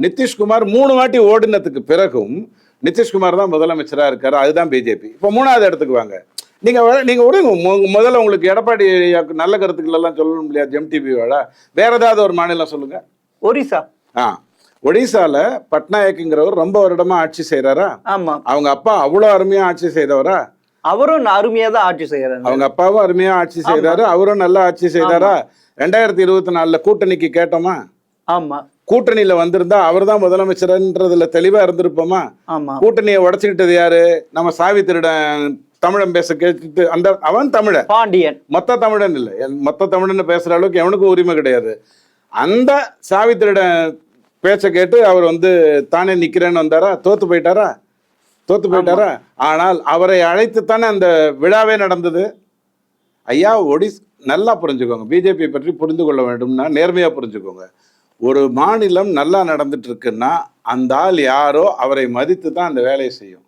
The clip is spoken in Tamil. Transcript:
நிதிஷ்குமார் 3 வாட்டி ஓடினதுக்கு பிறகும் நிதிஷ்குமார் தான் முதலமைச்சரா இருக்காரு. அதுதான் பிஜேபி. இப்போ 3வது இடத்துக்கு வாங்க. நீங்க விடுங்க. முதல்ல உங்களுக்கு எடப்பாடி நல்ல கருத்துக்கள் எல்லாம் சொல்ல முடியாது எம்டிபியோட. வேற ஏதாவது ஒரு மாநிலம் சொல்லுங்க. ஒரிசா. ஒடிசால பட்நாயக்குங்கிறவர் ரொம்ப வருடமா ஆட்சி செய்யறாரா? ஆமா. அவங்க அப்பா அவ்வளவு அருமையா ஆட்சி செய்தவரா? அவரும் அருமையா தான் ஆட்சி செய்யறாரு. அவங்க அப்பாவும் அருமையா ஆட்சி செய்தாரு, அவரும் நல்லா ஆட்சி செய்தாரா? 2024 கூட்டணிக்கு கேட்டோமா? ஆமா. கூட்டணியில வந்திருந்தா அவர் தான் முதலமைச்சர்ன்றதுல தெளிவா இருந்திருப்போமா? ஆமா. கூட்டணியை உடைச்சுக்கிட்டது யாரு? நம்ம சாவி திருடன் தமிழன் பேச கேட்டுட்டு அவன் தமிழன், பாண்டியன். மொத்த தமிழன் இல்லை, மொத்த தமிழன் பேசுற அளவுக்கு எவனுக்கும் உரிமை கிடையாது. அந்த சாவி திருடன் பேச்ச கேட்டு அவர் தானே நிக்கிறேன்னு வந்தாரா? தோத்து போயிட்டாரா? ஆனால் அவரை அழைத்துத்தானே அந்த விழாவே நடந்தது. ஐயா, நல்லா புரிஞ்சுக்கோங்க. பிஜேபி பற்றி புரிந்து கொள்ள வேண்டும்னா நேர்மையா புரிஞ்சுக்கோங்க. ஒரு மாநிலம் நல்லா நடந்துட்டு இருக்குன்னா அந்த ஆள் யாரோ அவரை மதித்து தான் அந்த வேலையை செய்யும்.